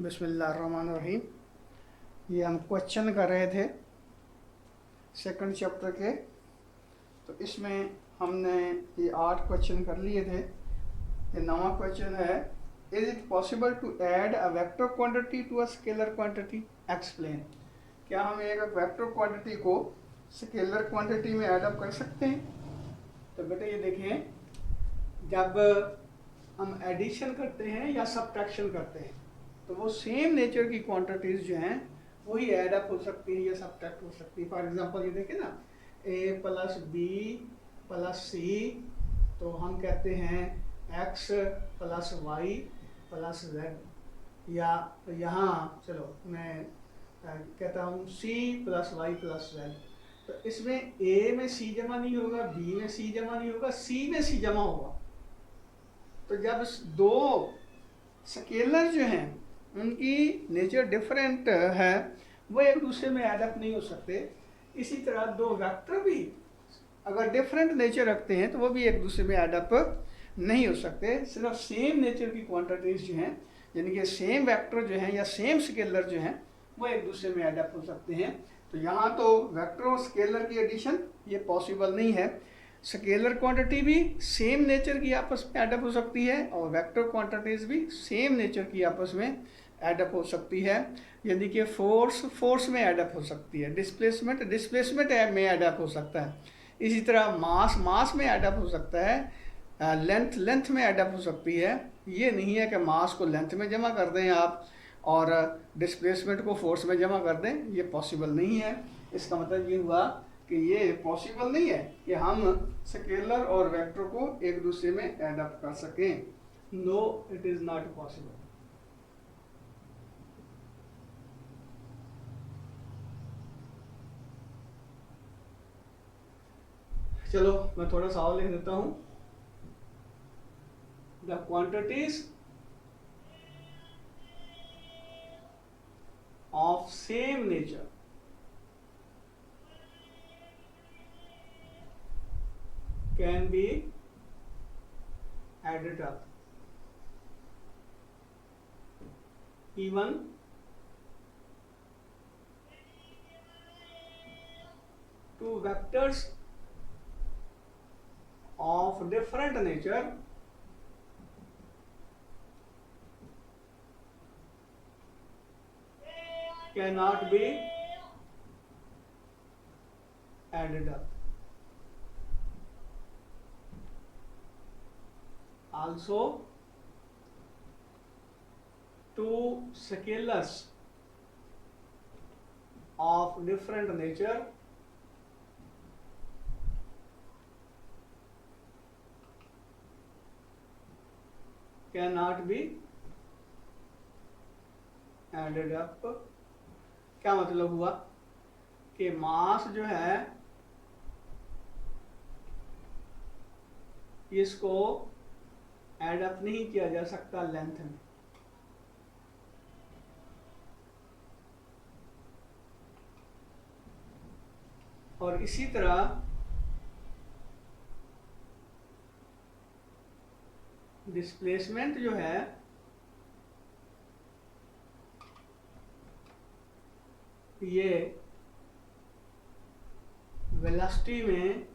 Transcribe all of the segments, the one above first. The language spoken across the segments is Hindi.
बिस्मिल्लाहिर्रहमानिर्रहीम। ये हम क्वेश्चन कर रहे थे सेकंड चैप्टर के। तो इसमें हमने ये 8 क्वेश्चन कर लिए थे। ये 9वां क्वेश्चन है, is it possible to add a vector quantity to a scalar quantity? Explain. क्या हम एक वेक्टर क्वांटिटी को स्केलर क्वांटिटी में ऐड अप कर सकते हैं? तो बेटा ये देखिए, जब हम एडिशन करते हैं या सब्ट्रैक्शन करते हैं तो वो सेम नेचर की क्वांटिटीज जो हैं वही ऐड अप हो सकती है या सब्ट्रैक्ट हो सकती है। फॉर एग्जांपल ये देखिए ना, A plus B plus C, तो हम कहते हैं X plus Y plus Z. या यहाँ चलो मैं कहता हूँ C plus Y plus Z. तो इसमें ए में सी जमा नहीं होगा, बी में सी जमा नहीं होगा, सी में सी जमा होगा। तो जब दो स्केलर जो हैं उनकी नेचर डिफरेंट है, वो एक दूसरे में ऐड अप नहीं हो सकते। इसी तरह दो वेक्टर भी अगर डिफरेंट नेचर रखते हैं तो वो भी एक दूसरे में ऐड अप नहीं हो सकते। सिर्फ सेम नेचर की क्वांटिटीज जो हैं, यानी कि सेम वेक्टर जो हैं या सेम स्केलर जो हैं, वो एक दूसरे में ऐड अप हो सकते हैं। तो यहाँ तो वेक्टर और स्केलर की एडिशन ये पॉसिबल नहीं है। स्केलर क्वांटिटी भी सेम नेचर की आपस में ऐड अप हो सकती है और वेक्टर क्वांटिटीज भी सेम नेचर की आपस में ऐड अप हो सकती है। यानी कि फोर्स में ऐड अप हो सकती है, डिस्प्लेसमेंट में ऐड अप हो सकता है। इसी तरह मास में ऐड अप हो सकता है, लेंथ में ऐड अप हो सकती है। ये नहीं है कि मास को लेंथ में जमा कर दें आप और डिस्प्लेसमेंट को फोर्स में जमा कर दें, ये पॉसिबल नहीं है। इसका मतलब ये हुआ कि ये पॉसिबल नहीं है कि हम स्केलर और वेक्टर को एक दूसरे में ऐड अप कर सकें। No, it is not possible. चलो मैं थोड़ा सा और लिख देता हूं। The quantities of same nature can be added up even two vectors of different nature cannot be added up. Also, two scalars of different nature cannot be added up. क्या मतलब हुआ कि मास जो है इसको ऐड अप नहीं किया जा सकता लेंथ में। और इसी तरह डिस्प्लेसमेंट जो है ये वेलोसिटी में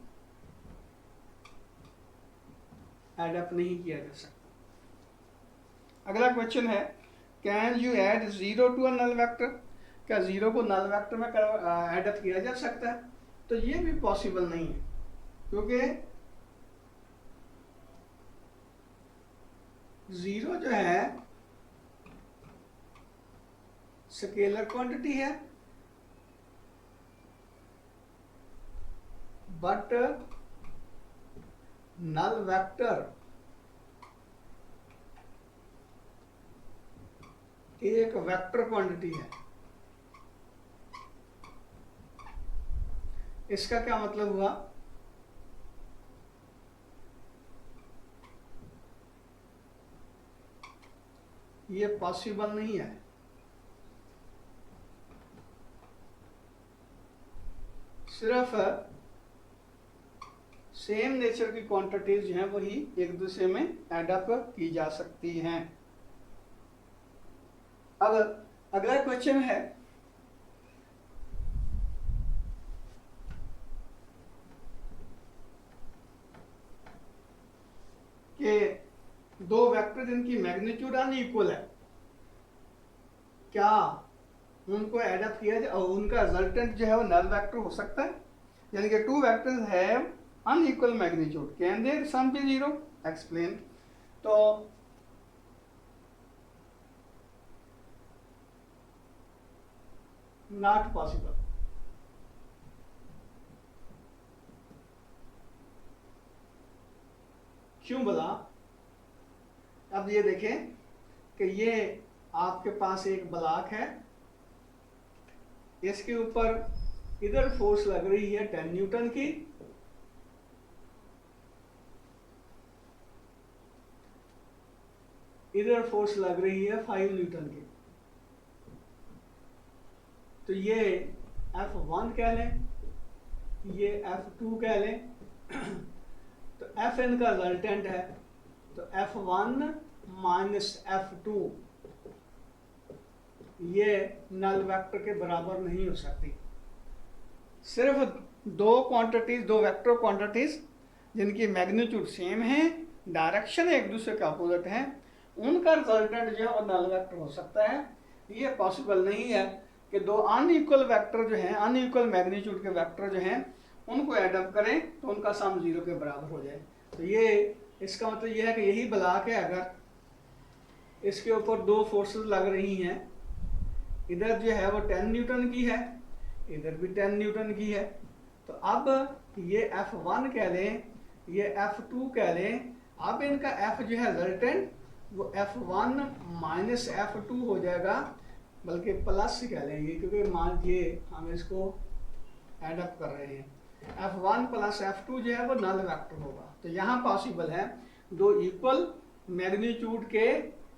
ऐड अप नहीं किया जा सकता। अगला क्वेश्चन है, can you add zero to a null vector? क्या जीरो को नल वेक्टर में ऐड अप किया जा सकता है? तो ये भी पॉसिबल नहीं है, क्योंकि जीरो जो है स्केलर क्वांटिटी है, बट नल वेक्टर एक वेक्टर क्वांटिटी है। इसका क्या मतलब हुआ? ये पॉसिबल नहीं है। सिर्फ सेम नेचर की क्वांटिटीज जो हैं वही एक दूसरे में ऐड अप की जा सकती हैं। अब अगला क्वेश्चन है कि दो वेक्टर जिनकी मैग्नीट्यूड अनइक्वल है, क्या उनको एडअप किया जाए और उनका रिजल्टेंट जो है वो नल वेक्टर हो सकता है? यानी कि two vectors have unequal magnitude, can their sum be zero? Explain. तो नॉट पॉसिबल। क्यों बोला? अब ये देखें कि ये आपके पास एक ब्लॉक है, इसके ऊपर इधर फोर्स लग रही है 10 न्यूटन की, इधर फोर्स लग रही है 5 न्यूटन की। तो ये F1 कह लें, ये F2 कह लें। तो Fn का रिजल्टेंट है, तो F1 माइनस F2 ये नल वेक्टर के बराबर नहीं हो सकती। सिर्फ दो क्वांटिटीज, दो वेक्टर क्वांटिटीज जिनकी मैग्नीट्यूड सेम है, डायरेक्शन एक दूसरे के अपोजिट है, उनका रिजल्टेंट जो है वो नल वेक्टर हो सकता है। ये पॉसिबल नहीं है कि दो अनइक्वल वेक्टर जो हैं, अनइक्वल मैग्नीट्यूड के वेक्टर जो हैं, उनको एडअप करें तो उनका सम जीरो के बराबर हो जाए। तो ये इसका मतलब ये है कि यही ब्लॉक है, अगर इसके ऊपर दो फोर्सेस लग रही हैं, इधर जो है वो 10 न्यूटन की है, इधर भी 10 न्यूटन की है, तो अब ये F1 कह लें, ये F2 कह लें। अब इनका F जो है रिजल्टेंट वो F1 माइनस F2 हो जाएगा, बल्कि प्लस कह लें ये, क्योंकि मान ये हम इसको एडअप कर रहे हैं। F1 प्लस F2 जो है वो नल वेक्टर होगा। तो यहाँ पॉसिबल है दो इक्वल मैग्नीट्यूड के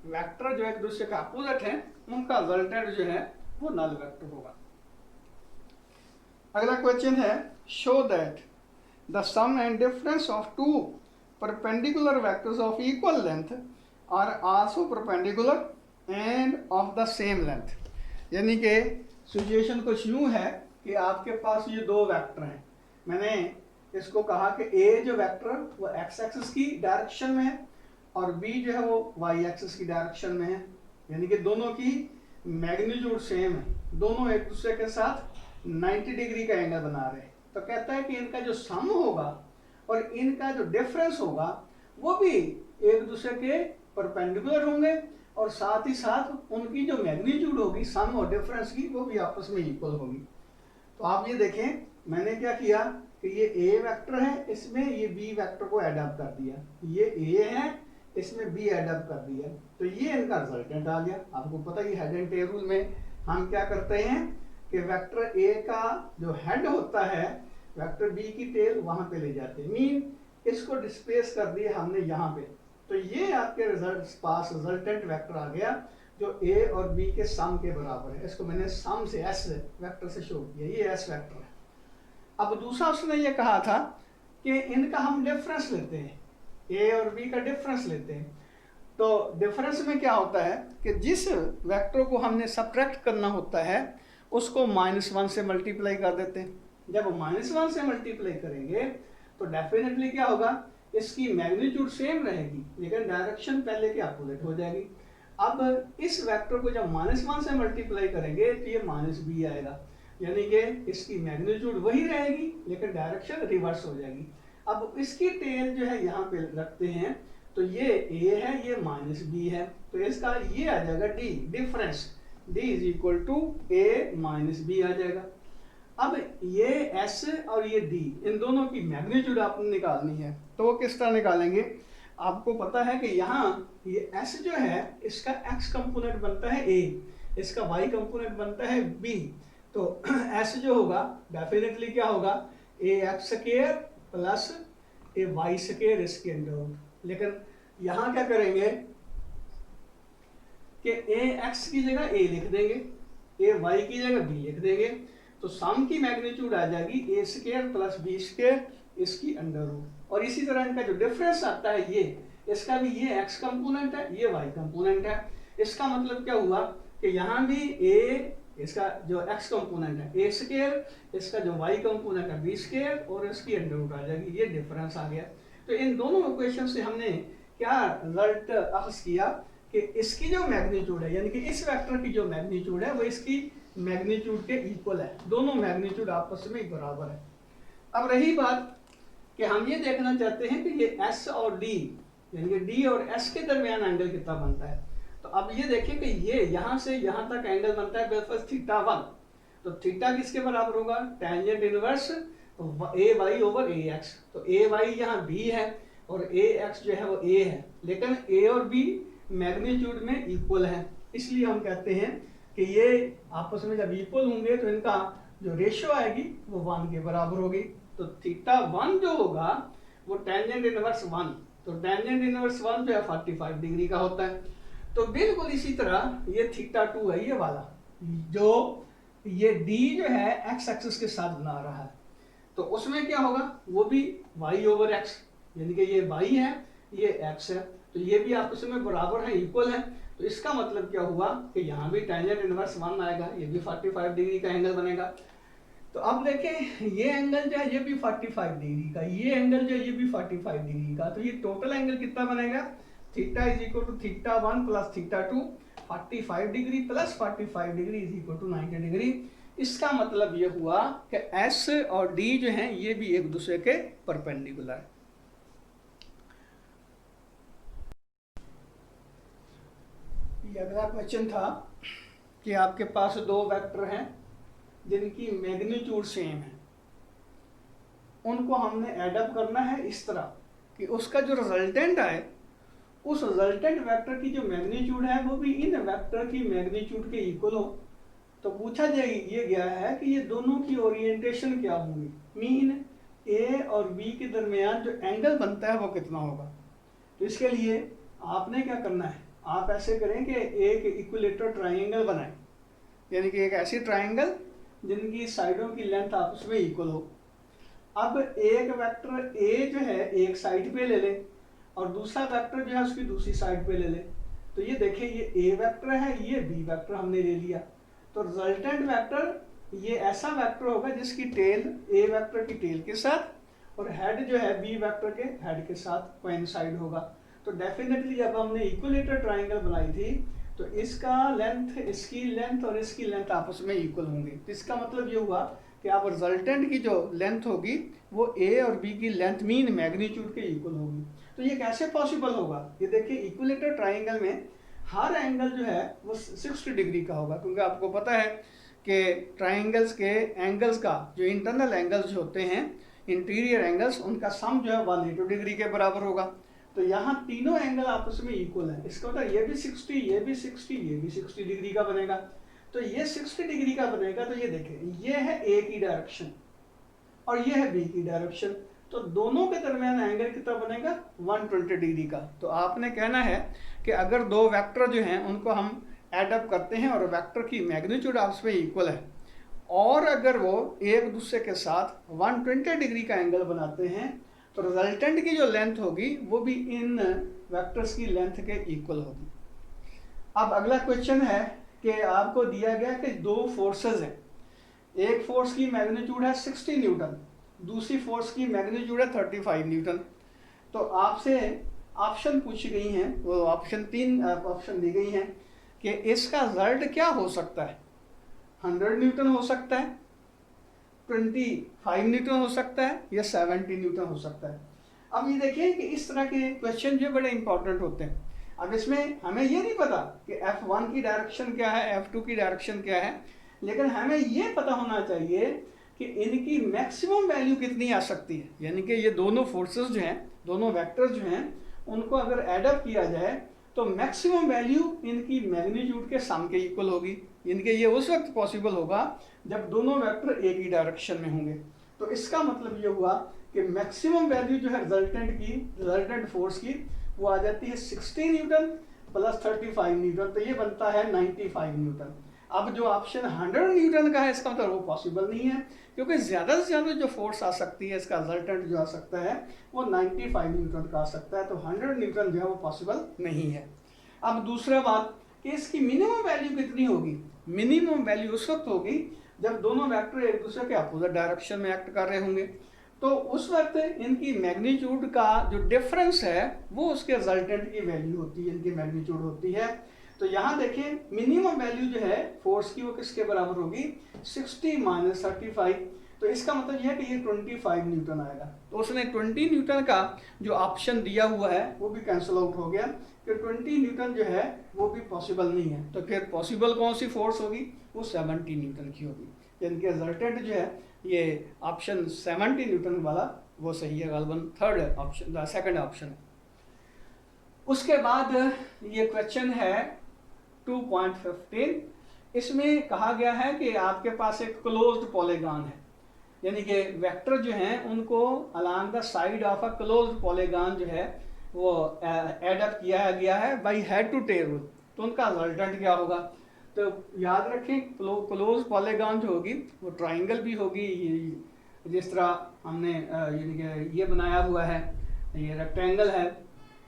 वेक्टर जो एक दूसरे का अपोजिट है, उनका रिजल्टेंट जो है वो नल वेक्टर होगा। अगला क्वेश्चन है, show that the sum and difference of two perpendicular vectors of equal length are also perpendicular and of the same length. यानी कि सिचुएशन कुछ यूं है कि आपके पास ये दो वेक्टर हैं, मैंने इसको कहा कि ए जो वेक्टर वो एक्स एक्सिस की डायरेक्शन में है और बी जो है वो वाई एक्सिस की डायरेक्शन में है, यानी कि दोनों की मैग्नीट्यूड सेम है, दोनों एक दूसरे के साथ 90 डिग्री का एंगल बना रहे हैं। तो कहता है कि इनका जो सम होगा और इनका जो डिफरेंस होगा वो भी एक दूसरे के परपेंडिकुलर होंगे और साथ ही साथ उनकी जो मैग्नीट्यूड होगी सम और डिफरेंस की वो भी आपस में इक्वल होगी। तो आप ये देखें, मैंने क्या किया कि ये ए वेक्टर है, इसमें ये बी वेक्टर को एडअप कर दिया, ये ए है, इसमें बी एडअप कर दिया, तो ये इनका रिजल्टेंट आ गया। आपको पता है हेड एंड टेल रूल में हम क्या करते हैं कि वेक्टर ए का जो हेड होता है वेक्टर बी की टेल वहां पे ले जाते हैं, मीन इसको डिस्प्लेस कर दिया हमने यहाँ पे, तो ये आपके पास रिजल्टेंट वेक्टर आ गया जो ए और बी के सम के बराबर है। इसको मैंने सम से एस वेक्टर से शो किया, ये एस वेक्टर है। अब दूसरा उसने ये कहा था कि इनका हम डिफरेंस लेते हैं, ए और बी का डिफरेंस लेते हैं। तो डिफरेंस में क्या होता है कि जिस वेक्टर को हमने सब्ट्रैक्ट करना होता है उसको -1 से मल्टीप्लाई कर देते हैं। जब -1 से मल्टीप्लाई करेंगे तो डेफिनेटली क्या होगा, इसकी मैग्नीट्यूड सेम रहेगी लेकिन डायरेक्शन पहले के अपोजिट हो जाएगी। अब इस वेक्टर को जब -1 से मल्टीप्लाई करेंगे तो ये -b आएगा, यानी कि इसकी मैग्नीट्यूड वही रहेगी लेकिन डायरेक्शन रिवर्स हो जाएगी। अब इसकी टेल जो है यहाँ पे रखते हैं, तो ये a है, ये -b है, तो इसका ये आ जाएगा d, difference d is equal to a minus b आ जाएगा। अब ये s और ये d, इन दोनों की मैग्नीट्यूड आपने निकालनी है, तो वो किस तरह निकालेंगे? आपको पता है कि यहाँ ये s जो है इसका x कंपोनेंट बनता है a, इसका y कंपोनेंट बनता है b, तो s जो होगा डेफिनेटली क्या होगा, ax square plus ay square इसके अंडर। लेकिन यहाँ क्या करेंगे कि ax की जगह a लिख देंगे, ay की जगह b लिख देंगे, तो सम की मैग्नीट्यूड आ जाएगी a square plus b square इसकी अंडर रूट। और इसी तरह इनका जो डिफरेंस आता है ये, इसका भी ये x कंपोनेंट है, ये y कंपोनेंट है। इसका मतलब क्या हुआ कि यहाँ भी ए इसका जो x कंपोनेंट है ए स्क्वायर, इसका जो y कंपोनेंट है बी स्क्वायर और इसकी अंडर रूट आ जाएगी, ये डिफरेंस आ गया। तो इन दोनों इक्वेशन से हमने क्या रिजल्ट अखज़ किया कि इसकी जो मैग्नीट्यूड है, यानी कि इस वेक्टर की जो मैग्नीट्यूड है वो इसकी मैग्नीट्यूड के इक्वल है, दोनों मैग्नीट्यूड आपस में बराबर है। अब रही बात कि हम ये देखना चाहते हैं कि ये s और d यानी कि d और s के दरमियान एंगल कितना बनता है। तो अब ये देखिए कि ये यहाँ से यहाँ तक एंगल बनता है बिल्कुल θ1, तो थीटा किसके बराबर होगा, टेंजेंट इनवर्स ए वाई ओवर ए एक्स। तो ए वाई यहाँ बी है और ए एक्स जो है वो ए है, लेकिन ए और बी मैग्नीट्यूड में इक्वल है, इसलिए हम कहते हैं कि ये आपस में जब इक्वल होंगे तो इनका जो रेशियो आएगी वो 1 के बराबर होगी। तो θ1 जो होगा वो टेंजेंट इनवर्स 1, तो टेंजेंट इनवर्स 1 जो है 45 डिग्री का होता है। तो बिल्कुल इसी तरह ये θ2 है, ये वाला जो ये d जो है x एक्सिस के साथ बना रहा है, तो उसमें क्या होगा, वो भी y ओवर x, यानी कि ये y है ये x है, तो ये भी आपस में बराबर है, इक्वल है। तो इसका मतलब क्या हुआ कि यहाँ भी टेंजेंट इनवर्स 1 आएगा, ये भी 45 डिग्री का एंगल बनेगा। तो अब देखें ये एंगल जो है ये भी 45 डिग्री का, ये एंगल जो है ये भी 45 डिग्री का, तो ये टोटल एंगल कितना बनेगा, theta is equal to θ1 plus θ2, 45 degree plus 45 degree is equal to 90 degree. इसका मतलब ये हुआ कि S और D जो हैं ये भी एक दूसरे के परपेंडिकुलर है। ये अगला क्वेश्चन था कि आपके पास दो वेक्टर हैं जिनकी मैग्नीट्यूड सेम है, उनको हमने एडअप करना है इस तरह कि उसका जो रिजल्टेंट आए उस रिजल्टेंट वेक्टर की जो मैग्नीट्यूड है वो भी इन वेक्टर की मैग्नीट्यूड के इक्वल हो। तो पूछा ये गया है कि ये दोनों की ओरिएंटेशन क्या होंगी, मीन ए और बी के दरमियान जो एंगल बनता है वो कितना होगा। तो इसके लिए आपने क्या करना है, आप ऐसे करें कि एक इक्विलेटरल ट्राइंगल बनाएं, यानी कि एक ऐसी ट्राइंगल जिनकी साइडों की लेंथ आपस में इक्वल हो। अब एक वेक्टर ए जो है एक साइड पे ले ले और दूसरा वेक्टर जो है उसकी दूसरी साइड पे ले ले। तो ये देखिए ये ए वेक्टर है, ये बी वेक्टर हमने ले लिया, तो रिजल्टेंट वेक्टर ये ऐसा वेक्टर होगा जिसकी टेल ए वेक्टर की टेल के साथ और हेड जो है बी वेक्टर के हेड के साथ कोइंसाइड होगा। तो डेफिनेटली जब हमने इक्विलेटरल ट्राइंगल बनाई थी तो इसका लेंथ, इसकी लेंथ और इसकी लेंथ आपस में इक्वल होंगे। तो इसका मतलब ये हुआ कि आप रिजल्टेंट की जो लेंथ होगी वो ए और बी की लेंथ मीन मैग्नीट्यूड के इक्वल होगी। तो ये कैसे पॉसिबल होगा, ये देखिए इक्विलेटरल ट्राइंगल में हर एंगल जो है वो 60 डिग्री का होगा, क्योंकि आपको पता है कि ट्राइंगल्स के एंगल्स का जो इंटरनल एंगल्स होते हैं, इंटीरियर एंगल्स, उनका सम जो है 180 डिग्री के बराबर होगा। तो यहाँ तीनों एंगल आपस में इक्वल है, इसका मतलब ये भी 60, ये भी 60, ये भी 60 डिग्री का बनेगा। तो ये 60 डिग्री का बनेगा, तो ये देखिए ये है ए की डायरेक्शन और ये है बी की डायरेक्शन, तो दोनों के दरमियान एंगल कितना बनेगा 120 डिग्री का। तो आपने कहना है कि अगर दो वेक्टर जो हैं उनको हम एडअप करते हैं और वेक्टर की मैग्नीट्यूड आपस में इक्वल है और अगर वो एक दूसरे के साथ 120 डिग्री का एंगल बनाते हैं तो रिजल्टेंट की जो लेंथ होगी वो भी इन वेक्टर्स की लेंथ के इक्वल होगी। अब अगला क्वेश्चन है कि आपको दिया गया कि दो फोर्सेस हैं, एक फोर्स की मैग्नीट्यूड है 60 न्यूटन, दूसरी फोर्स की मैग्नीट्यूड है 35 न्यूटन। तो आपसे ऑप्शन पूछी गई हैं, वो ऑप्शन 3 ऑप्शन दी गई हैं कि इसका रिजल्ट क्या हो सकता है, 100 न्यूटन हो सकता है, 25 न्यूटन हो सकता है या 70 न्यूटन हो सकता है। अब ये देखिए कि इस तरह के क्वेश्चन जो बड़े इंपॉर्टेंट होते हैं। अब इसमें हमें ये नहीं पता कि F1 की डायरेक्शन क्या है, F2 की डायरेक्शन क्या है, लेकिन हमें ये पता होना चाहिए कि इनकी मैक्सिमम वैल्यू कितनी आ सकती है, यानी कि ये दोनों फोर्सेस जो हैं, दोनों वेक्टर्स जो हैं, उनको अगर एडअप किया जाए तो मैक्सिमम वैल्यू इनकी मैग्नीट्यूड के सम के इक्वल होगी, यानी कि ये उस वक्त पॉसिबल होगा जब दोनों वेक्टर एक ही डायरेक्शन में होंगे। तो इसका मतलब ये हुआ कि मैक्सिमम वैल्यू जो है रिजल्टेंट फोर्स की वो आ जाती है 60 न्यूटन प्लस 35 न्यूटन, तो ये बनता है 95 न्यूटन। अब जो ऑप्शन 100 न्यूटन का है इसका मतलब वो पॉसिबल नहीं है, क्योंकि ज़्यादा से ज़्यादा जो फोर्स आ सकती है इसका रिजल्टेंट जो आ सकता है वो 95 न्यूटन का आ सकता है, तो 100 न्यूटन जो है वो पॉसिबल नहीं है। अब दूसरा बात कि इसकी मिनिमम वैल्यू कितनी होगी। मिनिमम वैल्यू उस वक्त होगी जब दोनों वेक्टर एक दूसरे के अपोजिट डायरेक्शन में एक्ट कर रहे होंगे, तो उस वक्त इनकी मैग्नीट्यूड का जो डिफरेंस है वो उसके रिजल्टेंट की वैल्यू होती है, इनकी मैग्नीट्यूड होती है। तो यहाँ देखिए मिनिमम वैल्यू जो है फोर्स की वो किसके बराबर होगी, 60 - 35। तो इसका मतलब यह है कि ये 25 न्यूटन आएगा। तो उसने 20 न्यूटन का जो ऑप्शन दिया हुआ है वो भी कैंसिल आउट हो गया कि 20 न्यूटन जो है वो भी पॉसिबल नहीं है। तो फिर पॉसिबल कौन सी फोर्स होगी, वो 70 न्यूटन की होगी। इनके रिजल्टेंट जो है ये ऑप्शन 70 न्यूटन वाला वो सही है, गालबन थर्ड ऑप्शन, सेकंड ऑप्शन है। उसके बाद ये क्वेश्चन है 2.15। इसमें कहा गया है कि आपके पास एक क्लोज्ड पॉलीगॉन है, यानी कि वेक्टर जो हैं उनको along the side of a closed polygon जो है वो एड अप किया गया है by head to tail rule. तो उनका रिजल्टेंट क्या होगा, तो याद रखें क्लोज पॉलीगॉन जो होगी वो ट्राइंगल भी होगी, जिस तरह हमने यानी कि ये बनाया हुआ है, ये रेक्टेंगल है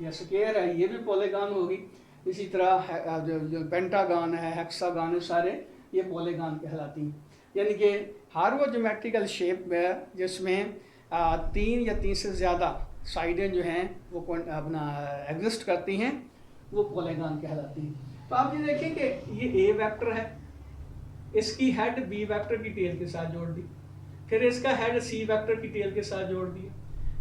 या स्क्वायर है, ये भी पॉलीगॉन होगी। इसी तरह जो पेंटागन है, हेक्सागन है, सारे ये पॉलीगॉन कहलाती हैं। यानी कि हर वो ज्योमेट्रिकल शेप है जिसमें 3 या 3 से ज़्यादा साइडें जो हैं वो अपना एग्जिस्ट करती हैं, वो पॉलीगॉन कहलाती हैं। तो आप ये देखें कि ये ए वेक्टर है, इसकी हेड बी वेक्टर की टेल के साथ जोड़ दी, फिर इसका हेड सी वेक्टर की टेल के साथ जोड़ दिया,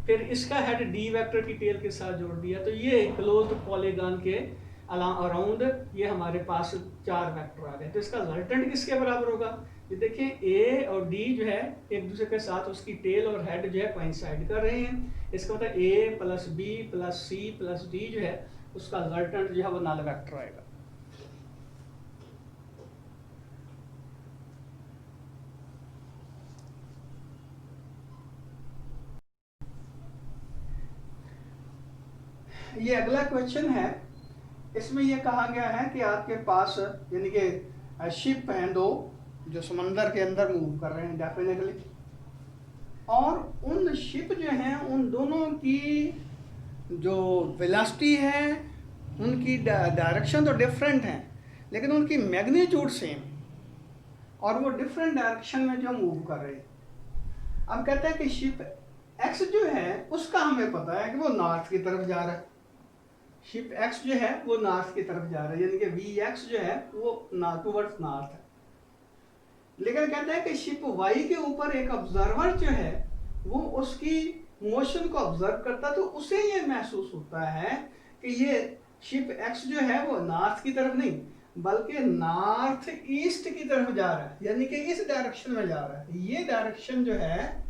फिर इसका हेड डी वेक्टर की टेल के साथ जोड़ दिया। तो ये क्लोज्ड पॉलीगॉन के अराउंड ये हमारे पास 4 वेक्टर आ गए। तो इसका रिजल्टेंट किसके बराबर होगा, ये देखें ए और डी जो है एक दूसरे के साथ उसकी टेल और हेड जो है कोइंसाइड कर रहे हैं। इसका मतलब A plus B plus C plus D जो है उसका रिजल्टेंट जो है वो नल वेक्टर आएगा। ये अगला क्वेश्चन है, इसमें यह कहा गया है कि आपके पास यानी कि शिप हैं दो जो समंदर के अंदर मूव कर रहे हैं डेफिनेटली, और उन शिप जो हैं उन दोनों की जो वेलोसिटी है उनकी डायरेक्शन तो डिफरेंट है लेकिन उनकी मैग्नीट्यूड सेम, और वो डिफरेंट डायरेक्शन में जो मूव कर रहे हैं। अब कहते हैं कि शिप एक्स जो है उसका हमें पता है कि वो नॉर्थ की तरफ जा रहा है, शिप एक्स जो है वो नॉर्थ की तरफ जा रहा है, यानी कि वी एक्स जो है वो टुवर्ड्स नॉर्थ है। लेकिन कहते हैं कि शिप वाई के ऊपर एक ऑब्जर्वर जो है वो उसकी मोशन को ऑब्जर्व करता, तो उसे ये महसूस होता है कि ये शिप एक्स जो है वो नॉर्थ की तरफ नहीं बल्कि नॉर्थ ईस्ट की तरफ जा रहा है, यानी कि इस डायरेक्शन में जा रहा है। ये डायरेक्शन जो है,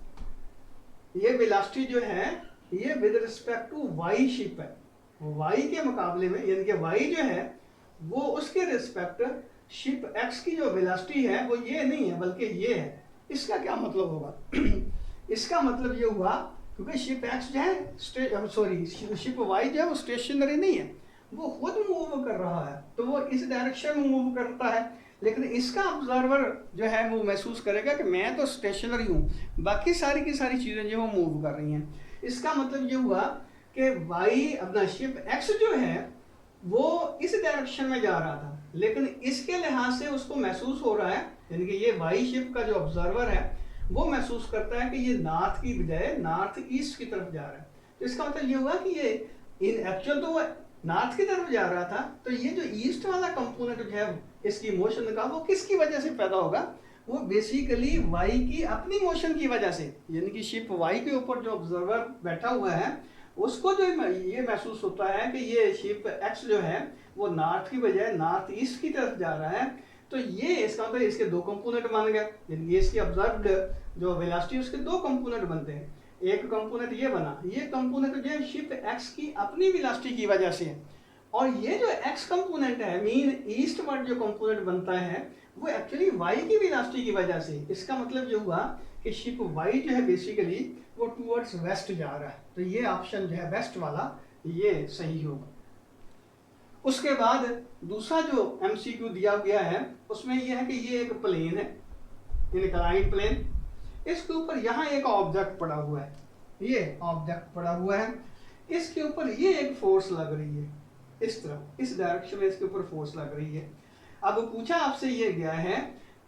ये वेलोसिटी जो है ये with respect to Y ship है, वाई के मुकाबले में, यानी कि वाई जो है वो उसके रिस्पेक्ट शिप एक्स की जो वेलोसिटी है वो ये नहीं है बल्कि ये है। इसका क्या मतलब होगा इसका मतलब ये हुआ क्योंकि शिप एक्स जो है शिप वाई जो है वो स्टेशनरी नहीं है, वो खुद मूव कर रहा है, तो वो इस डायरेक्शन में मूव करता है। लेकिन इसका ऑब्जर्वर जो है वो महसूस करेगा कि मैं तो स्टेशनरी हूँ, बाकी सारी की सारी चीज़ें जो वो मूव कर रही हैं। इसका मतलब ये हुआ कि वाई अपना शिप एक्स जो है वो इस डायरेक्शन में जा रहा था, लेकिन इसके लिहाज से उसको महसूस हो रहा है, यानी कि ये वाई शिप का जो ऑब्जर्वर है वो महसूस करता है कि ये नॉर्थ की बजाय नॉर्थ ईस्ट की तरफ जा रहा है। तो इसका मतलब ये हुआ कि ये इन एक्चुअल तो वो नॉर्थ की तरफ जा रहा था, तो ये जो ईस्ट वाला कंपोनेंट जो है इसकी मोशन का वो किसकी वजह से पैदा होगा, वो बेसिकली वाई की अपनी मोशन की वजह से, यानी कि शिप वाई के ऊपर जो ऑब्जर्वर बैठा हुआ है उसको जो ये महसूस होता है कि ये शिप एक्स जो है वो नॉर्थ की बजाय नॉर्थ ईस्ट की तरफ जा रहा है। तो ये इसका मतलब इसके दो कंपोनेंट बन गए, यानी ये इसकी ऑब्जर्व्ड जो वेलोसिटी उसके दो कंपोनेंट बनते हैं। एक कंपोनेंट ये बना, ये कंपोनेंट जो है शिप एक्स की अपनी वेलोसिटी की वजह से है, और ये जो एक्स कंपोनेंट है मीन ईस्ट वर्ड जो कंपोनेंट बनता है वो एक्चुअली वाई की वेलोसिटी की वजह से। इसका मतलब ये हुआ कि शिप वाई जो है बेसिकली वो टूवर्ड्स वेस्ट जा रहा है, तो ये ऑप्शन जो है वेस्ट वाला ये सही होगा। उसके बाद दूसरा जो एमसीक्यू दिया गया है उसमें यह है कि ये एक प्लेन है, इनक्लाइंड प्लेन, इसके ऊपर यहाँ एक ऑब्जेक्ट पड़ा हुआ है, ये ऑब्जेक्ट पड़ा हुआ है, इसके ऊपर ये एक फोर्स लग रही है, इस तरह, इस डायरेक्शन में इसके ऊपर फोर्स लग रही है। अब पूछा आपसे ये गया है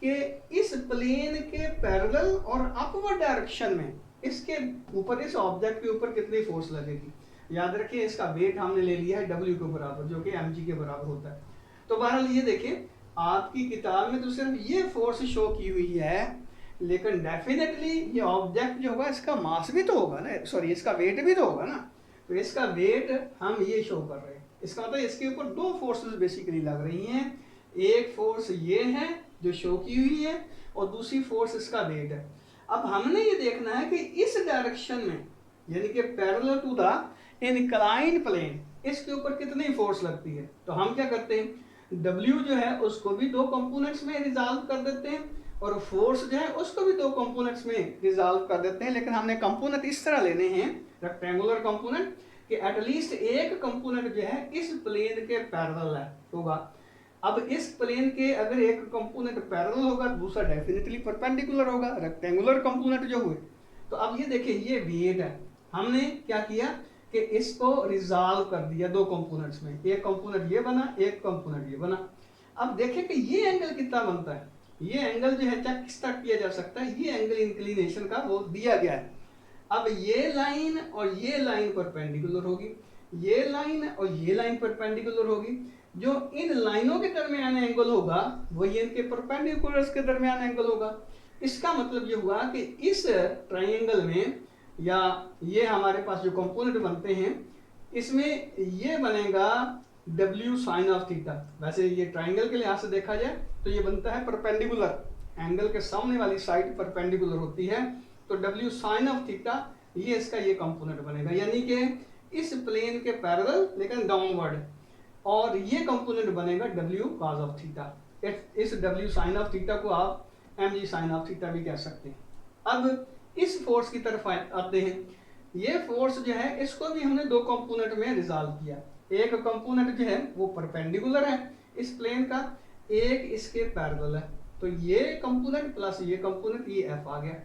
कि इस प्लेन के पैरेलल और अपवर्ड डायरेक्शन में इसके ऊपर, इस ऑब्जेक्ट के ऊपर कितनी फोर्स लगेगी। याद रखिए इसका वेट हमने ले लिया है W के बराबर, जो कि mg के बराबर होता है। तो बहरहाल ये देखिए आपकी किताब में तो सिर्फ ये फोर्स शो की हुई है, लेकिन डेफिनेटली ये ऑब्जेक्ट जो होगा इसका मास भी तो होगा ना, सॉरी इसका वेट भी तो होगा ना। तो इसका वेट हम ये शो कर रहे हैं, इसका मतलब इसके ऊपर दो फोर्सेस बेसिकली लग रही हैं। एक फोर्स ये है जो शो की हुई है और दूसरी फोर्स इसका वेट है। अब हमने ये देखना है कि इस डायरेक्शन में यानी कि parallel to the inclined plane इसके ऊपर कितनी फोर्स लगती है। तो हम क्या करते हैं, W जो है उसको भी दो कंपोनेंट्स में रिजॉल्व कर देते हैं और फोर्स जो है उसको भी दो कंपोनेंट्स में रिजॉल्व कर देते हैं। लेकिन हमने कंपोनेंट इस तरह लेने हैं, रेक्टेंगुलर कंपोनेंट, कि एटलीस्ट एक कंपोनेंट जो है इस प्लेन के पैरेलल है होगा। अब इस प्लेन के अगर एक कंपोनेंट पैरेलल होगा तो दूसरा डेफिनेटली परपेंडिकुलर होगा, रेक्टेंगुलर कंपोनेंट जो हुए। तो अब ये देखिए ये वेट है, हमने क्या किया कि इसको रिजॉल्व कर दिया दो कंपोनेंट्स में, एक कंपोनेंट ये बना, एक कंपोनेंट ये बना। अब देखें कि ये एंगल कितना बनता है, ये एंगल जो है चेक किस तरह किया जा सकता है, ये एंगल इंक्लिनेशन का वो दिया गया है। अब ये लाइन और ये लाइन परपेंडिकुलर होगी, ये लाइन और ये लाइन परपेंडिकुलर होगी। जो इन लाइनों के दरमियान एंगल होगा वही इनके परपेंडिकुलर्स के दरमियान एंगल होगा। इसका मतलब ये हुआ कि इस ट्राइंगल में या ये हमारे पास जो कंपोनेंट बनते हैं इसमें ये बनेगा W साइन ऑफ थीटा। वैसे ये ट्राइंगल के लिहाज से देखा जाए तो ये बनता है परपेंडिकुलर, एंगल के सामने वाली साइड परपेंडिकुलर होती है। तो W साइन ऑफ थीटा ये इसका ये कंपोनेंट बनेगा, यानी कि इस प्लेन के पैरेलल लेकिन डाउनवर्ड, और ये कंपोनेंट बनेगा W cos ऑफ थीटा। इस W साइन ऑफ थीटा को आप mg साइन ऑफ थीटा भी कह सकते हैं। अब इस फोर्स की तरफ आते हैं। ये फोर्स जो है इसको भी हमने दो कंपोनेंट में रिजॉल्व किया। एक कंपोनेंट जो है वो परपेंडिकुलर है इस प्लेन का, एक इसके पैरेलल है। तो ये कंपोनेंट प्लस ये कंपोनेंट, ये F आ गया।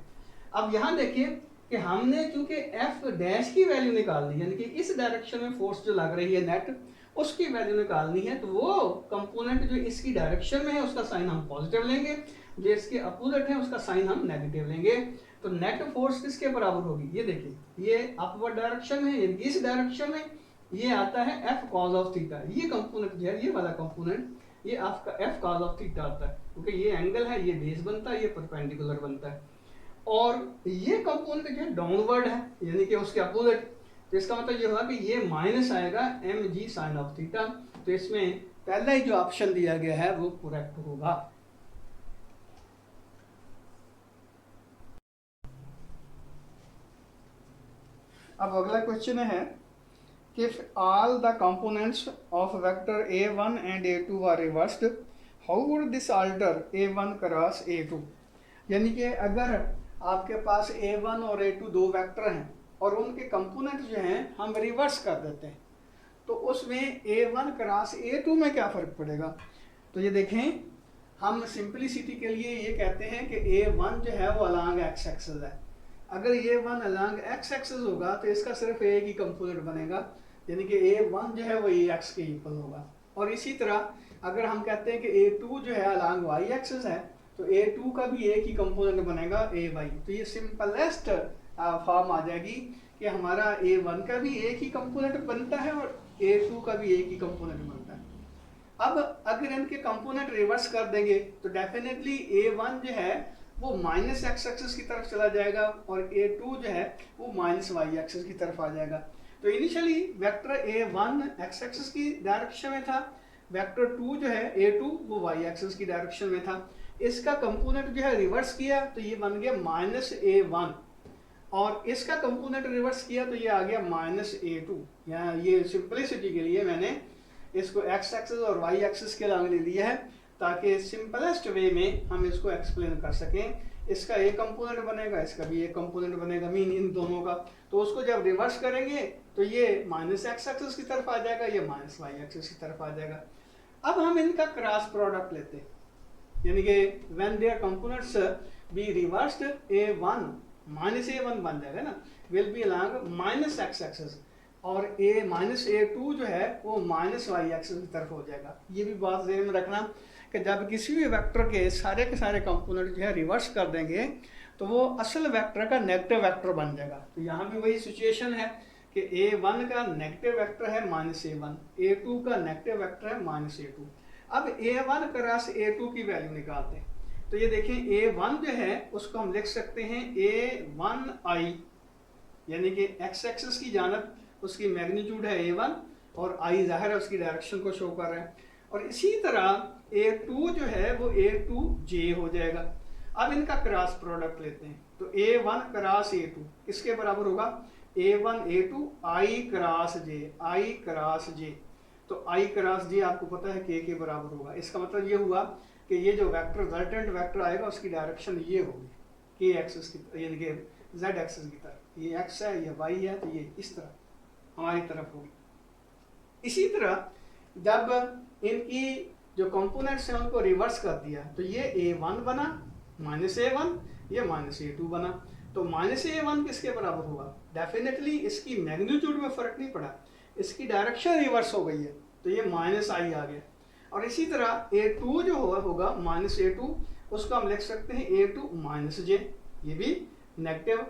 अब यहाँ देखिए कि हमने चूंकि F डैश की वैल्यू निकाल दी, यानी कि इस डायरेक्शन में फोर्स जो लग रही है नेट उसकी वैल्यू निकालनी है, तो वो कंपोनेंट जो इसकी डायरेक्शन में है उसका साइन हम पॉजिटिव लेंगे, जो इसके अपोजिट है उसका साइन हम नेगेटिव लेंगे। तो नेट फोर्स किसके बराबर होगी, ये देखिए ये अपवर्ड डायरेक्शन में, इस डायरेक्शन में ये आता है F cos ऑफ थीटा। ये कंपोनेंट जो है, ये वाला कंपोनेंट ये F cos ऑफ थीटा आता है, क्योंकि ये एंगल है, ये बेस बनता है, ये परपेंडिकुलर बनता है। और ये कंपोनेंट जो है डाउनवर्ड है, यानी कि उसके अपोजिट। तो इसका मतलब ये होगा कि ये माइनस आएगा mg साइन ऑफ थीटा। तो इसमें पहला ही जो ऑप्शन दिया गया है वो करेक्ट होगा। अब अगला क्वेश्चन है कि if all the components of vector a1 and a2 are reversed, how would this alter a1 cross a2। यानी कि अगर आपके पास a1 और a2 दो वेक्टर हैं और उनके कंपोनेंट जो हैं हम रिवर्स कर देते हैं, तो उसमें a1 क्रॉस a2 में क्या फ़र्क पड़ेगा। तो ये देखें, हम सिंपलिसिटी के लिए ये कहते हैं कि a1 जो है वो अलॉन्ग x एक्सिस है। अगर a1 अलॉन्ग x एक्सिस होगा तो इसका सिर्फ एक ही कंपोनेंट बनेगा, यानी कि a1 जो है वो ax के इक्वल होगा। और इसी तरह अगर हम कहते हैं कि a2 जो है अलॉन्ग y एक्सिस है तो a2 का भी एक ही कंपोनेंट बनेगा ay। तो ये सिंपलेस्ट फॉर्म आ जाएगी कि हमारा a1 का भी एक ही कंपोनेंट बनता है और a2 का भी एक ही कंपोनेंट बनता है। अब अगर इनके कंपोनेंट रिवर्स कर देंगे तो डेफिनेटली a1 जो है वो माइनस x एक्सिस की तरफ चला जाएगा और a2 जो है वो माइनस y एक्सिस की तरफ आ जाएगा। तो initially vector a1 x axis की डायरेक्शन में था, वेक्टर 2 जो है a2 वो y एक्सिस की डायरेक्शन में था। इसका कंपोनेंट जो है रिवर्स किया तो ये बन गया माइनस a1, और इसका कंपोनेंट रिवर्स किया तो ये आ गया माइनस a2। यहाँ ये सिंपलिसिटी के लिए मैंने इसको x एक्सिस और y एक्सिस के अलग ले लिया है ताकि सिंपलेस्ट वे में हम इसको एक्सप्लेन कर सकें। इसका एक कंपोनेंट बनेगा, इसका भी एक कंपोनेंट बनेगा, मीन इन दोनों का। तो उसको जब रिवर्स करेंगे तो ये माइनस x एक्सिस की तरफ आ जाएगा, ये माइनस y एक्सिस की तरफ आ जाएगा। अब हम इनका क्रॉस प्रोडक्ट लेते हैं, यानी कि when there components be reversed a1 minus a1 बन जाएगा ना, will be along minus x axis. और a माइनस A2 जो है वो माइनस वाई एक्सिस की तरफ हो जाएगा। ये भी बात ध्यान में रखना कि जब किसी भी वेक्टर के सारे कंपोनेंट जो है रिवर्स कर देंगे तो वो असल वेक्टर का नेगेटिव वेक्टर बन जाएगा। तो यहाँ भी वही सिचुएशन है कि A1 का नेगेटिव वेक्टर है -A1, A2 का नेगेटिव वेक्टर है -A2। अब A1 क्रॉस A2 की वैल्यू निकालते हैं। तो ये देखें A1 जो है उसको हम लिख सकते हैं A1I, यानी कि x एक्सिस की जानब उसकी मैग्नीट्यूड है A1 और I जाहिर है उसकी डायरेक्शन को शो कर रहा है। और इसी तरह A2 जो है वो A2J हो जाएगा। अब इनका क्रॉस प्रोडक्ट लेते हैं तो A1 क्रॉस A2 किसके बराबर होगा? A1 A2 I cross J, I cross J। तो I क्रॉस J आपको पता है K के बराबर होगा। इसका मतलब ये हुआ कि ये जो वेक्टर रिजल्टेंट वेक्टर आएगा उसकी डायरेक्शन ये होगी K एक्सिस की, यानी कि Z एक्सिस की तरफ। ये X है, ये Y है, तो ये इस तरफ हमारी तरफ होगी। इसी तरह जब इनकी जो कंपोनेंट्स हैं उनको रिवर्स कर दिया तो ये A1 बना -A1, ये -A2 बना। तो -A1 किसके बराबर होगा? डेफिनेटली इसकी मैग्नीट्यूड में फर्क नहीं पड़ा, इसकी डायरेक्शन रिवर्स हो गई है तो ये -I आ गया। और इसी तरह A2 जो होगा -A2 उसको हम लिख सकते हैं A2 -J, ये भी नेगेटिव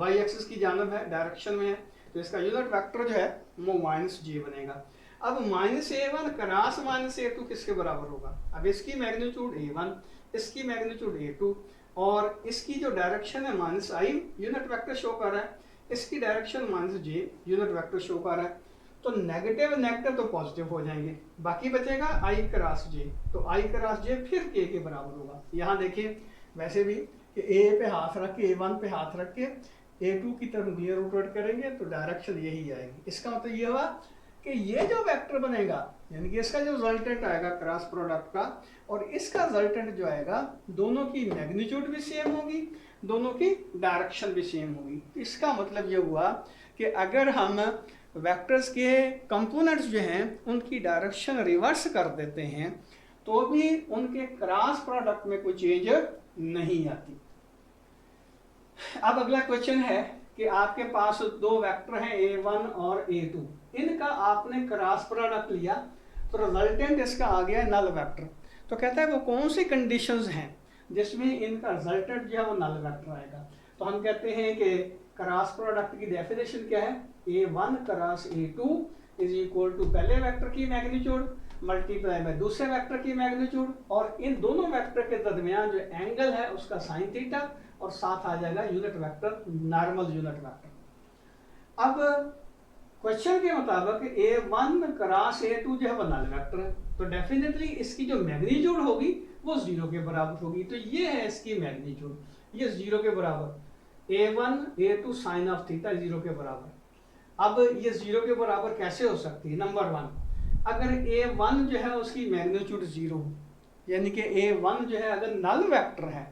y एक्सिस की जानब है, डायरेक्शन में है, तो इसका यूनिट वेक्टर जो है वो -J बनेगा। अब -A1 क्रॉस -A2 किसके बराबर होगा? अब इसकी मैग्नीट्यूड A1, इसकी मैग्नीट्यूड A2 और इसकी जो डायरेक्शन है -I यूनिट वेक्टर शो कर रहा है, इसकी direction -J unit vector show कर रहा है। तो नेगेटिव नेगेटिव तो पॉजिटिव हो जाएंगे, बाकी बचेगा I क्रॉस J। तो I क्रॉस J फिर K के बराबर होगा। यहाँ देखिए वैसे भी कि A पे हाथ रख के A1 पे हाथ रख के A2 की तरफ उंगलियां रोटेट करेंगे तो डायरेक्शन यही आएगी। इसका मतलब ये हुआ कि ये जो वेक्टर बनेगा यानी कि इसका जो रिजल्टेंट आएगा क्रॉस प्रोडक्ट का और इसका रिजल्टेंट जो आएगा दोनों की मैग्नीट्यूड भी सेम होगी, दोनों की डायरेक्शन भी सेम होगी। तो इसका मतलब ये हुआ कि अगर हम वेक्टर्स के कंपोनेंट्स जो हैं उनकी डायरेक्शन रिवर्स कर देते हैं तो भी उनके क्रॉस प्रोडक्ट में कोई चेंज नहीं आती। अब अगला क्वेश्चन है कि आपके पास दो वेक्टर हैं A1 और A2, इनका आपने क्रॉस प्रोडक्ट लिया तो रिजल्टेंट इसका आ गया नल वेक्टर। तो कहता है वो कौन सी कंडीशंस हैं जिसमें इनका रिजल्टेंट जो है वो नल वेक्टर आएगा। तो हम कहते हैं कि क्रॉस प्रोडक्ट की डेफिनेशन क्या है? A1 cross A2 is equal to पहले वेक्टर की मैग्नीट्यूड मल्टीप्लाई बाय दूसरे वेक्टर की मैग्नीट्यूड और इन दोनों वेक्टर के दरमियान जो एंगल है उसका साइन थीटा और साथ आ जाएगा unit vector, normal unit vector. अब क्वेश्चन के मुताबिक A1 क्रॉस A2 जो है वो नल वेक्टर है, तो डेफिनेटली इसकी जो मैग्नीट्यूड होगी वो 0 के बराबर होगी। तो ये है इसकी मैग्नीट्यूड, ये 0 के बराबर। A1 A2 sign of theta 0 के बराबर। अब ये 0 के बराबर कैसे हो सकती है? नंबर 1, अगर A1 जो है उसकी मैग्नीट्यूड 0 हो, यानी कि A1 जो है अगर नल वेक्टर है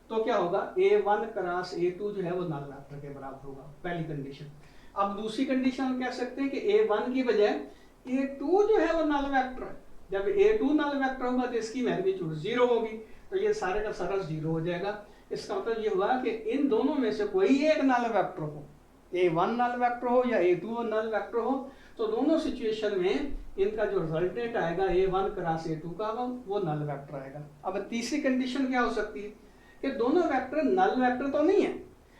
तो क्या होगा? A1 क्रॉस A2 जो है वो नल वेक्टर के बराबर होगा, पहली कंडीशन। अब दूसरी कंडीशन हम कह सकते हैं कि A1 की बजाय A2 जो है वो नल वेक्टर है। जब A2 नल वेक्टर होगा तो इसकी मैग्नीट्यूड 0 होगी, तो ये सारे का सारा 0 हो जाएगा। इसका मतलब ये हुआ कि इन दोनों में से कोई एक नल वेक्टर हो, A1 नल वेक्टर हो या A2 नल वेक्टर हो, तो दोनों सिचुएशन में इनका जो रिजल्टेंट आएगा A1 क्रॉस A2 का वो नल वेक्टर आएगा। अब तीसरी कंडीशन क्या हो सकती है कि दोनों वेक्टर नल वेक्टर तो नहीं है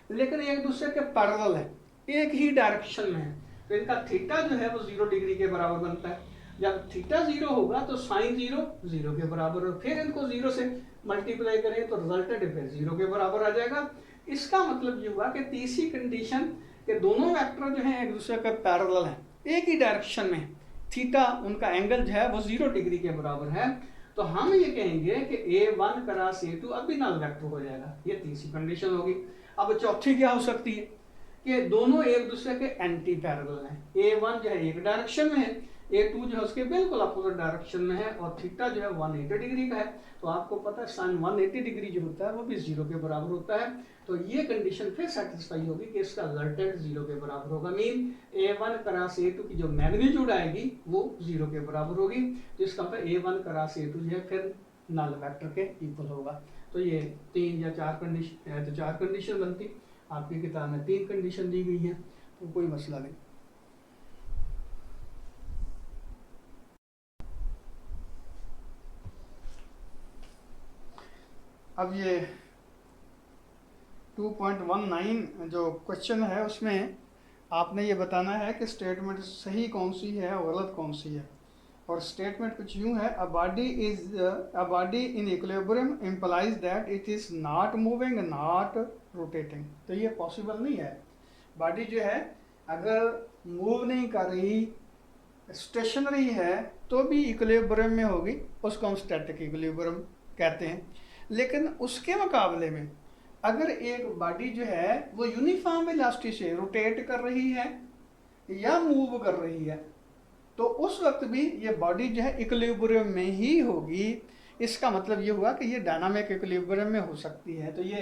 लेकिन एक दूसरे के पैरेलल है, एक ही डायरेक्शन में है, तो इनका थीटा जो है वो 0 डिग्री के बराबर बनता है। जब थीटा 0 होगा तो साइन 0 0 के बराबर हो, फिर इनको 0 से मल्टीप्लाई करें तो रिजल्टेंट फिर 0 के बराबर आ जाएगा। इसका मतलब ये हुआ कि तीसरी कंडीशन के दोनों वेक्टर जो हैं एक दूसरे के पैरेलल हैं, एक ही डायरेक्शन में, थीटा उनका एंगल जो है वो 0 डिग्री के बराबर है, तो हम ये कहेंगे कि A1 क्रॉस A2 अब भी नल वेक्टर हो जाएगा। ये तीसरी कंडीशन होगी। अब चौथी क्या हो सकती है कि दोनों एक दूसरे के एंटी पैरेलल हैं। A1 जो है एक डायरेक्शन में है, A2 जो है उसके बिल्कुल अपोजिट डायरेक्शन में है और थीटा जो है 180 डिग्री का है। तो आपको पता है साइन 180 डिग्री जो होता है वो भी 0 के बराबर होता है। तो ये कंडीशन फिर सेटिस्फाई होगी कि इसका रिजल्टेंट 0 के बराबर होगा। मीन A1 क्रॉस A2 की जो मैग्नीट्यूड आएगी वो 0 के बराबर होगी, तो इसका मतलब A1 क्रॉस A2 जो है फिर नल वेक्टर के इक्वल होगा। तो ये 3 या 4 कंडीशन है, तो 4 कंडीशन बनती। आपकी किताब में 3 कंडीशन दी गई है, तो कोई मसला नहीं। अब ये 2.19 जो क्वेश्चन है उसमें आपने ये बताना है कि स्टेटमेंट सही कौन सी है और गलत कौन सी है। और स्टेटमेंट कुछ यूँ है, a body in equilibrium implies that it is not moving not rotating. तो ये पॉसिबल नहीं है। बॉडी जो है अगर मूव नहीं कर रही, स्टेशनरी है, तो भी इक्विलिब्रियम में होगी, उसको हम स्टैटिक इक्विलिब्रियम कहते हैं। लेकिन उसके मुकाबले में अगर एक बॉडी जो है वो यूनिफॉर्म वेलोसिटी से रोटेट कर रही है या मूव कर रही है, तो उस वक्त भी ये बॉडी जो है इक्विलिब्रियम में ही होगी। इसका मतलब ये हुआ कि ये डायनामिक इक्विलिब्रियम में हो सकती है। तो ये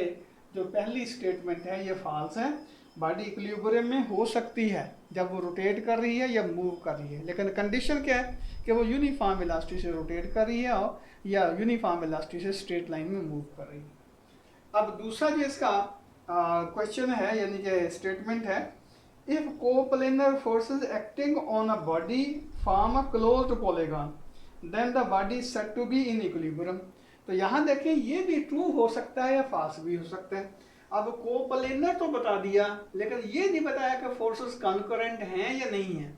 जो पहली स्टेटमेंट है ये फॉल्स है। बॉडी इक्विलिब्रियम में हो सकती है जब वो रोटेट कर रही है या मूव कर रही है, लेकिन कंडीशन क्या है कि वो यूनिफॉर्म वेलोसिटी से रोटेट कर रही है या यूनिफॉर्म वेलोसिटी से स्ट्रेट लाइन में मूव कर रही है। अब दूसरा जो इसका क्वेश्चन है यानी कि स्टेटमेंट है, if coplanar forces acting on a body form a closed polygon then the body said to be in equilibrium. तो यहाँ देखें ये भी ट्रू हो सकता है या फॉल्स भी हो सकता है। अब कोप्लेनर तो बता दिया, लेकिन ये नहीं बताया कि फोर्सेस कॉन्करेंट हैं या नहीं है।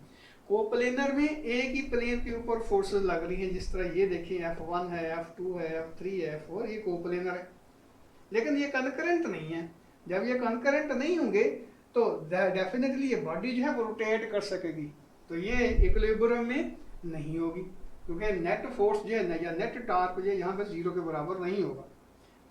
कोप्लेनर में एक ही प्लेन के ऊपर फोर्सेस लग रही हैं, जिस तरह ये देखिए F1 है, F2 है, F3 है, F4, ये कोप्लेनर है, लेकिन ये कॉन्करेंट नहीं है। जब ये कॉन्करेंट नहीं होंगे तो डेफिनेटली ये बॉडी जो है वो रोटेट कर सकेगी, तो ये इक्विलिब्रियम में नहीं होगी, क्योंकि नेट फोर्स जो है या नेट टॉर्क जो है यहाँ पे 0 के बराबर नहीं होगा।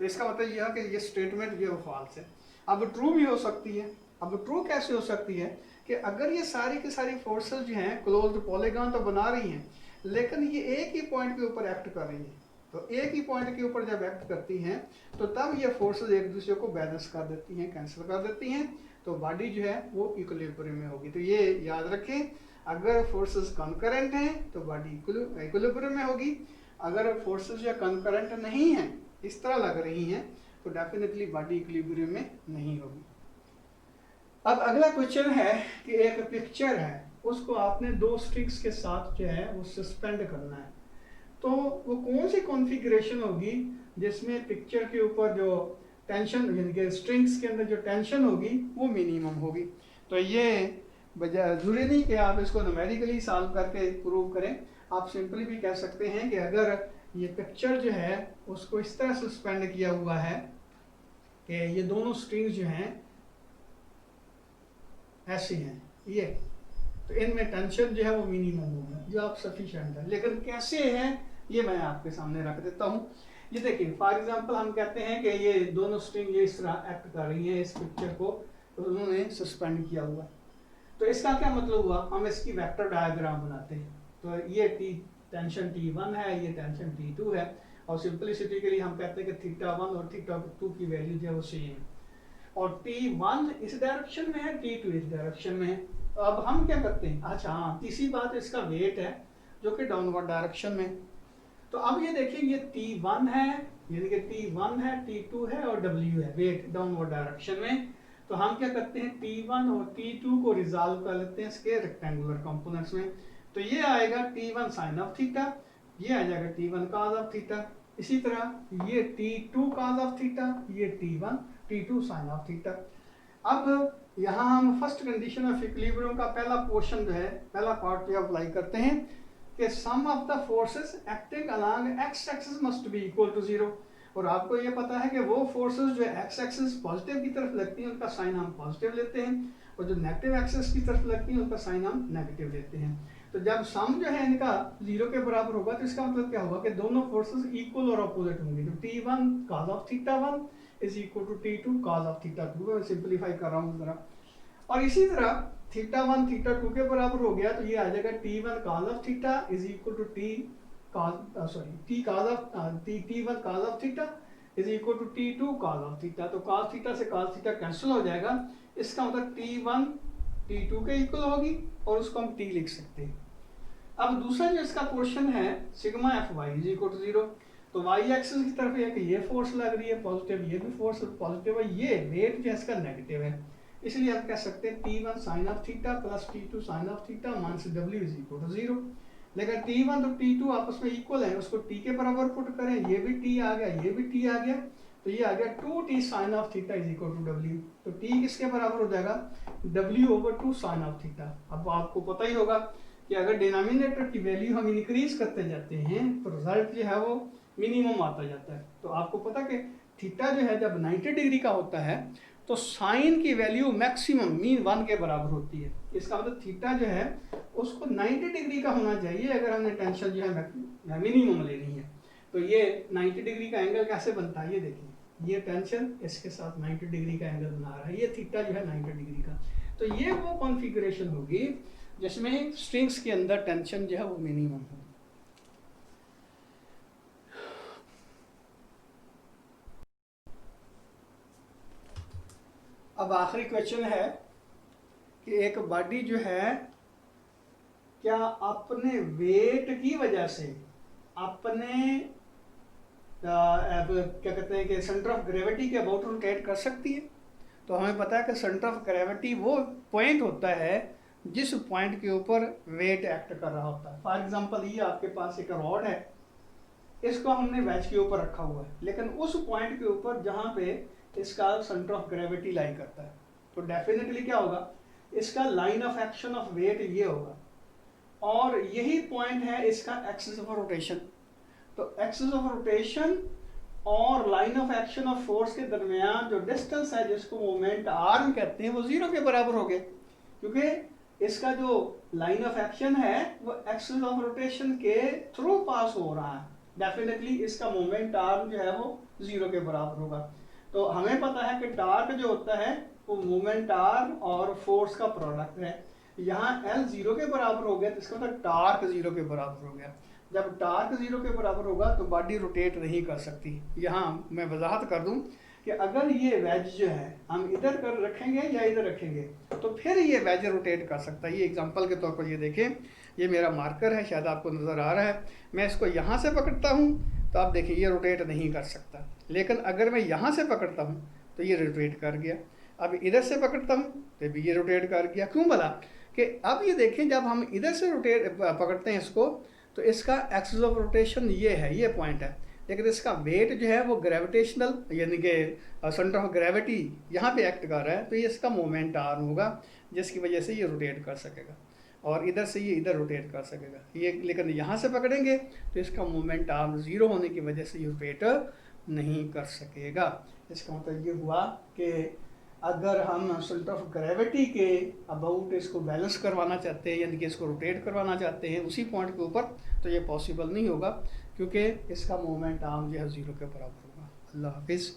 तो इसका मतलब यह है कि ये स्टेटमेंट जो है वो फॉल्स है। अब ट्रू भी हो सकती है। अब ट्रू कैसे हो सकती है कि अगर ये सारी की सारी फोर्सेस जो हैं क्लोज्ड पॉलीगॉन तो बना रही हैं, लेकिन ये एक ही पॉइंट के ऊपर एक्ट कर रही हैं, तो एक ही पॉइंट के ऊपर जब एक्ट करती हैं तो तब ये फोर्सेस एक दूसरे को बैलेंस कर देती हैं, कैंसिल कर देती हैं, तो बॉडी जो है वो इक्विलिब्रियम में होगी। तो ये याद रखें, अगर फोर्सेस कॉन्करेंट हैं तो बॉडी इक्विलिब्रियम में होगी। अगर फोर्सेस जो कॉन्करेंट नहीं हैं, इस तरह लग रही हैं, तो डेफिनेटली बॉडी इक्विलिब्रियम में नहीं होगी। अब अगला क्वेश्चन है कि एक पिक्चर है, उसको आपने 2 स्ट्रिंग्स के साथ जो है वो सस्पेंड करना है, तो वो कौन सी कॉन्फ़िगरेशन होगी जिसमें पिक्चर के ऊपर जो टेंशन यानी कि स्ट्रिंग्स के अंदर जो टेंशन होगी वो मिनिमम होगी। तो ये बजाय जरूरी नहीं कि आप इसको न्यूमेरिकली सॉल्व करके प्रूव करें, आप सिंपली भी कह सकते हैं कि अगर ये पिक्चर जो है उसको इस तरह सस्पेंड किया हुआ है कि ये दोनों स्ट्रिंग्स जो हैं ऐसी हैं ये, तो इनमें टेंशन जो है वो मिनिमम होगा, जो आप सफिशिएंट है। लेकिन कैसे है ये मैं आपके सामने रख देता हूँ। ये देखिए फॉर एग्जांपल हम कहते हैं कि ये दोनों स्ट्रिंग ये इस तरह एक्ट कर रही है, इस पिक्चर को तो उन्होंने सस्पेंड किया हुआ है। तो इसका क्या मतलब हुआ, हम इसकी वेक्टर डायग्राम बनाते हैं। तो ये टेंशन T1 है, ये टेंशन T2 है, और सिंपलिसिटी के लिए हम कहते हैं कि θ1 और θ2 की वैल्यू जो है वो सेम है, और T1 इस डायरेक्शन में है, T2 इस डायरेक्शन में है। तो अब हम क्या करते हैं, अच्छा हाँ तीसरी बात इसका वेट है जो कि डाउनवर्ड डायरेक्शन में। तो अब ये देखिए ये T1 है, यानी कि T1 है, T2 है और W है, वेट डाउनवर्ड डायरेक्शन में। तो हम क्या करते हैं T1 और T2 को रिजॉल्व कर लेते हैं इसके रेक्टेंगुलर कंपोनेंट्स में। तो ये आएगा T1 साइन ऑफ थीटा, ये आ जाएगा T1 कॉस ऑफ थीटा, इसी तरह ये T2 कॉस ऑफ थीटा, ये T2 साइन ऑफ थीटा। अब यहाँ हम फर्स्ट कंडीशन ऑफ इक्विलिब्रियम का पहला पोर्शन जो है, पहला पार्ट जो अप्लाई करते हैं कि sum of the forces acting along x axis must be equal to 0। और आपको ये पता है कि वो फोर्सेस जो एक्स एक्सिस पॉजिटिव की तरफ लगती हैं उनका साइन हम पॉजिटिव लेते हैं, और जो नेगेटिव एक्सिस की तरफ लगती हैं उनका साइन हम नेगेटिव लेते हैं। तो जब सम जो है इनका 0 के बराबर होगा तो इसका मतलब क्या होगा कि दोनों फोर्सेस इक्वल और अपोजिट होंगे। तो T1 cos of θ1 is equal to T2 cos of θ2। मैं सिंपलीफाई कर रहा हूँ जरा, और इसी तरह θ1 θ2 के बराबर हो गया तो ये आ जाएगा T1 cos of θ is equal to T1 cos of θ is equal to T2 cos of θ। तो cos θ से cos θ कैंसिल हो जाएगा, इसका मतलब T1 T2 के इक्वल होगी और उसको हम T लिख सकते हैं। अब दूसरा जो इसका पोर्शन है sigma Fy is equal to 0। तो y एक्सिस की तरफ है कि ये फोर्स लग रही है पॉजिटिव, ये भी फोर्स पॉजिटिव है, ये वेट जो है इसका नेगेटिव है, इसलिए हम कह सकते हैं T1 sine of theta plus T2 sine of theta minus W is equal to 0। लेकिन T1 तो T2 आपस में इक्वल है, उसको T के बराबर पुट करें, ये भी T आ गया, ये भी T आ गया, तो ये आ गया 2t sine of theta is equal to W. तो t किसके बराबर हो जाएगा, w/2 साइन ऑफ थीटा। अब आपको पता ही होगा कि अगर डिनोमिनेटर की वैल्यू हम इंक्रीज करते जाते हैं तो रिजल्ट जो है वो मिनिमम आता जाता है। तो आपको पता कि थीटा जो है जब 90 डिग्री का होता है तो साइन की वैल्यू मैक्सिमम मीन 1 के बराबर होती है। इसका मतलब थीटा जो है उसको 90 डिग्री का होना चाहिए अगर हमने टेंशन जो है मिनिमम लेनी है। तो ये 90 डिग्री का एंगल कैसे बनता है, ये देखिए, ये टेंशन इसके साथ 90 डिग्री का एंगल बना रहा है, ये थीटा जो है 90 डिग्री का। तो ये वो कॉन्फ़िगरेशन होगी जिसमें स्ट्रिंग्स के अंदर टेंशन जो है वो मिनिमम हो। अब आखिरी क्वेश्चन है कि एक बॉडी जो है क्या अपने वेट की वजह से अपने क्या कहते हैं कि सेंटर ऑफ ग्रेविटी के अबाउट रोटेट कर सकती है। तो हमें पता है कि सेंटर ऑफ ग्रेविटी वो पॉइंट होता है जिस पॉइंट के ऊपर वेट एक्ट कर रहा होता है। फॉर एग्जांपल ये आपके पास एक रॉड है, इसको हमने वेज के ऊपर रखा हुआ है, लेकिन उस पॉइंट के ऊपर जहाँ पे इसका सेंटर ऑफ ग्रेविटी लाई करता है तो डेफिनेटली क्या होगा, इसका line of action of weight ये होगा और यही पॉइंट है इसका एक्सिस ऑफ रोटेशन। तो एक्सिस ऑफ रोटेशन और line of action of force के दरमियान जो डिस्टेंस है जिसको मोमेंट आर्म कहते हैं वो 0 के बराबर हो गए, क्योंकि इसका जो लाइन ऑफ एक्शन है वो एक्सिस ऑफ रोटेशन के थ्रू पास हो रहा है। डेफिनेटली इसका मोमेंट आर्म जो है वो 0 के बराबर होगा। तो हमें पता है कि टार्क जो होता है वो मोमेंट आर्म और फोर्स का प्रोडक्ट है। यहाँ L 0 के बराबर हो गया तो इसका मतलब टार्क 0 के बराबर हो गया। जब टार्क 0 के बराबर होगा तो बॉडी रोटेट नहीं कर सकती। यहाँ मैं वजाहत कर दूं कि अगर ये वेज जो है हम इधर कर रखेंगे या इधर रखेंगे तो फिर ये वेज रोटेट कर सकता है। ये एग्जांपल के तौर पर ये देखें, ये मेरा मार्कर है, शायद आपको नज़र आ रहा है। मैं इसको यहाँ से पकड़ता हूँ तो आप देखिए ये रोटेट नहीं कर सकता, लेकिन अगर मैं यहाँ से पकड़ता हूँ तो ये रोटेट कर गया। अब इधर से पकड़ता हूँ तो भी ये रोटेट कर गया। क्यों बोला कि अब ये देखें जब हम इधर से रोटेट पकड़ते हैं इसको तो इसका एक्सिस ऑफ रोटेशन ये है, ये पॉइंट है, लेकिन इसका वेट जो है वो ग्रेविटेशनल यानी कि सेंटर ऑफ ग्रेविटी यहाँ पे एक्ट कर रहा है, तो ये इसका मोमेंट आर्म होगा जिसकी वजह से ये रोटेट कर सकेगा और इधर से ये इधर रोटेट कर सकेगा ये। लेकिन यहाँ से पकड़ेंगे तो इसका मोमेंट आर्म 0 होने की वजह से ये रोटेट नहीं कर सकेगा। इसका मतलब ये हुआ कि अगर हम सेंटर ऑफ ग्रेविटी के अबाउट इसको बैलेंस करवाना चाहते हैं यानी कि इसको रोटेट करवाना चाहते हैं उसी पॉइंट के ऊपर, तो ये पॉसिबल नहीं होगा क्योंकि इसका मोमेंट आर्म जो है 0 के बराबर होगा। अल्लाह हाफिज़।